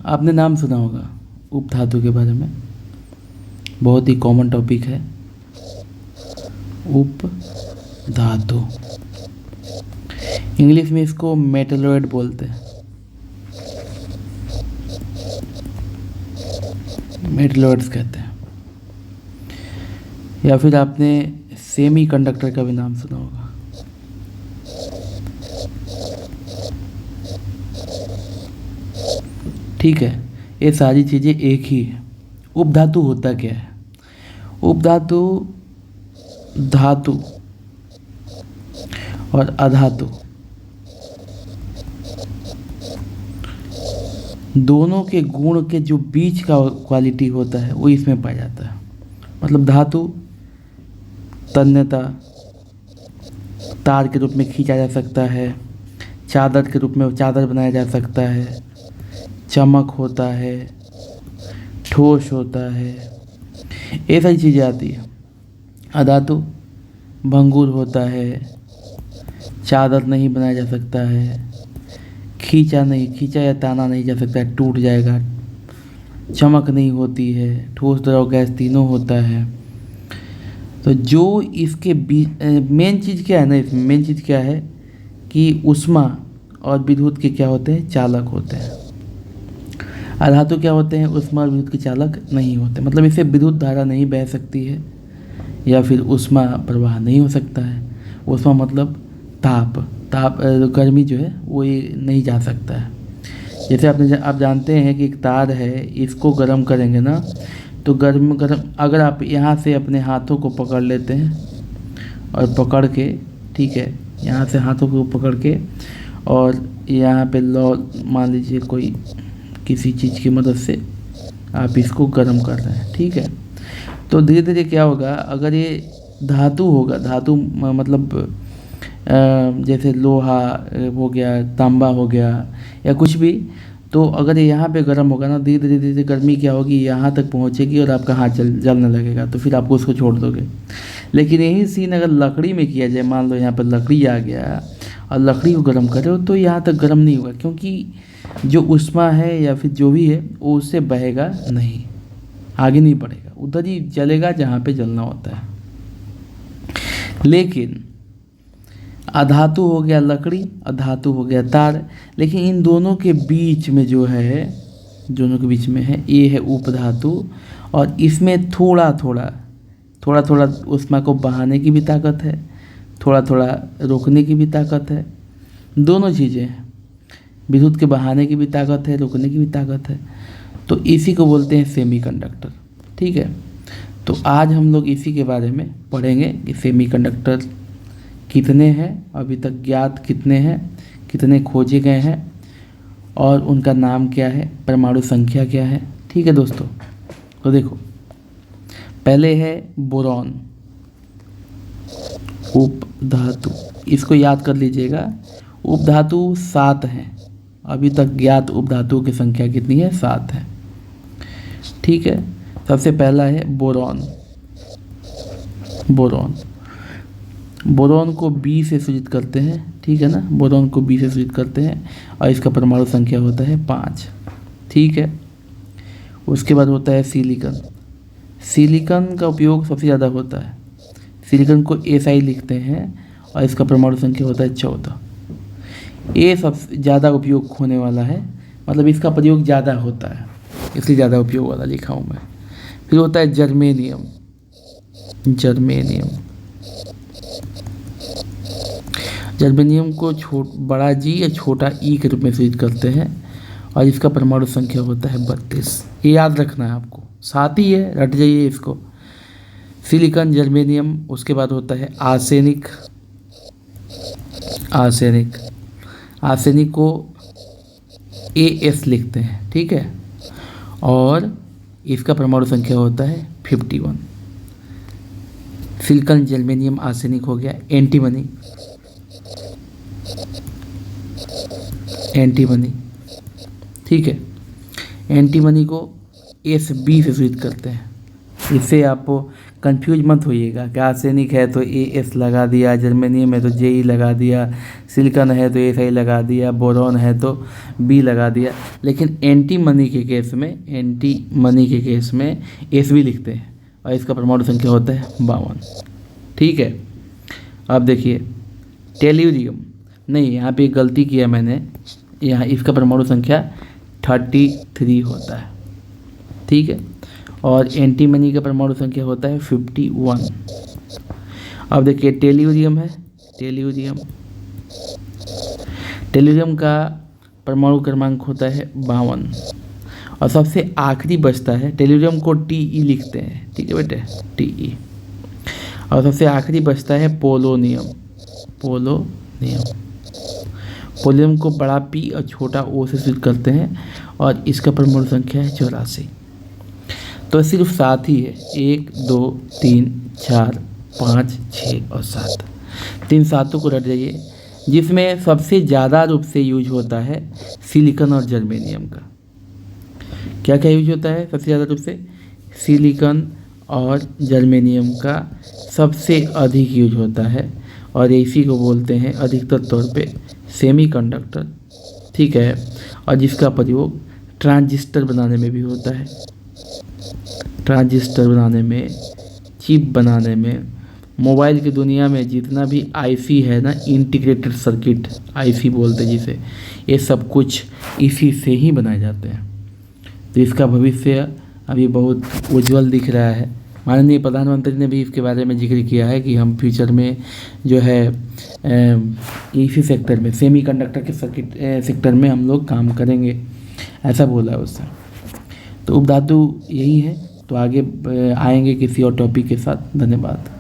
आपने नाम सुना होगा उपधातु के बारे में, बहुत ही कॉमन टॉपिक है उपधातु। इंग्लिश में इसको मेटलॉइड बोलते हैं, मेटलॉइड्स कहते हैं। या फिर आपने सेमी कंडक्टर का भी नाम सुना होगा। ठीक है, ये सारी चीज़ें एक ही है। उपधातु होता क्या है? उपधातु धातु और अधातु दोनों के गुण के जो बीच का क्वालिटी होता है वो इसमें पाया जाता है। मतलब धातु तन्यता तार के रूप में खींचा जा सकता है, चादर के रूप में चादर बनाया जा सकता है, चमक होता है, ठोस होता है, ये सारी चीज़ें आती है। अधातु भंगुर होता है, चादर नहीं बनाया जा सकता है, खींचा या ताना नहीं जा सकता है, टूट जाएगा, चमक नहीं होती है, ठोस द्रव गैस तीनों होता है। तो जो इसके मेन चीज़ क्या है ना, इसमें मेन चीज़ क्या है कि ऊष्मा और विद्युत के क्या होते हैं, चालक होते हैं। अधातु क्या होते हैं, ऊष्मा और विद्युत के चालक नहीं होते। मतलब इससे विद्युत धारा नहीं बह सकती है या फिर ऊष्मा प्रवाह नहीं हो सकता है। ऊष्मा मतलब ताप गर्मी जो है वो ये नहीं जा सकता है। जैसे आप जानते हैं कि एक तार है, इसको गर्म करेंगे ना तो गर्म अगर आप यहाँ से अपने हाथों को पकड़ लेते हैं और पकड़ के, ठीक है, यहाँ से हाथों को पकड़ के और यहाँ पे मान लीजिए कोई किसी चीज़ की मदद से आप इसको गर्म कर रहे हैं, ठीक है। तो धीरे धीरे क्या होगा, अगर ये धातु होगा, धातु मतलब जैसे लोहा हो गया, तांबा हो गया या कुछ भी, तो अगर ये यहाँ पे गर्म होगा ना, धीरे धीरे गर्मी क्या होगी, यहाँ तक पहुँचेगी और आपका हाथ जलने लगेगा, तो फिर आपको उसको छोड़ दोगे। लेकिन यही सीन अगर लकड़ी में किया जाए, मान लो यहाँ पर लकड़ी आ गया और लकड़ी को गर्म करो तो यहाँ तक गर्म नहीं होगा, क्योंकि जो ऊष्मा है या फिर जो भी है वो उससे बहेगा नहीं, आगे नहीं बढ़ेगा, उधर ही जलेगा जहाँ पे जलना होता है। लेकिन अधातु हो गया लकड़ी, अधातु हो गया तार, लेकिन इन दोनों के बीच में जो है, दोनों के बीच में है, ये है उपधातु, और इसमें थोड़ा थोड़ा ऊष्मा को बहाने की भी ताकत है, थोड़ा थोड़ा रोकने की भी ताकत है। दोनों चीज़ें हैं, विद्युत के बहाने की भी ताकत है, रोकने की भी ताकत है। तो इसी को बोलते हैं सेमीकंडक्टर, ठीक है। तो आज हम लोग इसी के बारे में पढ़ेंगे कि सेमीकंडक्टर कितने हैं, अभी तक ज्ञात कितने हैं, कितने खोजे गए हैं और उनका नाम क्या है, परमाणु संख्या क्या है, ठीक है दोस्तों। तो देखो, पहले है बोरॉन, उपधातु, इसको याद कर लीजिएगा। उपधातु 7 हैं, अभी तक ज्ञात उपधातुओं की संख्या कितनी है, 7 है, ठीक है। सबसे पहला है बोरॉन। बोरॉन को B से सूचित करते हैं, ठीक है ना, बोरॉन को B से सूचित करते हैं और इसका परमाणु संख्या होता है 5, ठीक है। उसके बाद होता है सिलिकॉन का उपयोग सबसे ज़्यादा होता है। सिलिकॉन को Si लिखते हैं और इसका परमाणु संख्या होता है 14। ये सबसे ज़्यादा उपयोग होने वाला है, मतलब इसका प्रयोग ज़्यादा होता है, इसलिए ज़्यादा उपयोग वाला लिखा हूँ मैं। फिर होता है जर्मेनियम। जर्मेनियम को बड़ा जी या छोटा ई के रूप में सूचित करते हैं और इसका परमाणु संख्या होता है 32। ये याद रखना है आपको, साथ ही है, रट जाइए इसको। सिलिकॉन, जर्मेनियम, उसके बाद होता है आर्सेनिक। आर्सेनिक को AS लिखते हैं, ठीक है, और इसका परमाणु संख्या होता है 51। सिलिकॉन, जर्मेनियम, आर्सेनिक हो गया। एंटीमनी, ठीक है। एंटीमनी को SB से सूचित करते हैं। इससे आप कंफ्यूज मत होइएगा कि आर्सेनिक है तो AS लगा दिया, जर्मेनियम है तो JE लगा दिया, सिलिकॉन है तो SI लगा दिया, बोरॉन है तो B लगा दिया। लेकिन एंटीमनी के केस में SV लिखते हैं और इसका परमाणु संख्या होता है 52। ठीक है, अब देखिए टेल्यूरियम, नहीं यहाँ पे गलती किया मैंने, यहाँ इसका परमाणु संख्या 33 होता है। ठीक है, और एंटीमनी का परमाणु संख्या होता है 51। अब देखिए टेल्यूरियम है, टेल्यूरियम का परमाणु क्रमांक होता है 52। और सबसे आखिरी बचता है, टेल्यूरियम को TE लिखते हैं, ठीक है बेटे, TE। और सबसे आखिरी बचता है पोलोनियम। पोलोनियम को बड़ा P और छोटा O से शुरू करते हैं और इसका परमाणु संख्या है 84। तो सिर्फ 7 ही है, 1 2 3 4 5 6 और 7, 3 7 को रट जाइए। जिसमें सबसे ज़्यादा रूप से यूज होता है सिलिकॉन और जर्मेनियम का। क्या क्या यूज होता है सबसे ज़्यादा रूप से? सिलिकॉन और जर्मेनियम का सबसे अधिक यूज होता है और इसी को बोलते हैं अधिकतर तौर पे सेमीकंडक्टर। ठीक है, और जिसका प्रयोग ट्रांजिस्टर बनाने में भी होता है, ट्रांजिस्टर बनाने में, चिप बनाने में। मोबाइल की दुनिया में जितना भी IC है ना, इंटीग्रेटेड सर्किट IC बोलते हैं जिसे, ये सब कुछ इसी से ही बनाए जाते हैं। तो इसका भविष्य अभी बहुत उज्जवल दिख रहा है। माननीय प्रधानमंत्री ने भी इसके बारे में जिक्र किया है कि हम फ्यूचर में जो है इसी सेक्टर में, सेमीकंडक्टर के सर्किट सेक्टर में हम लोग काम करेंगे, ऐसा बोला है उसने। तो उपधातु यही है, तो आगे आएंगे किसी और टॉपिक के साथ। धन्यवाद।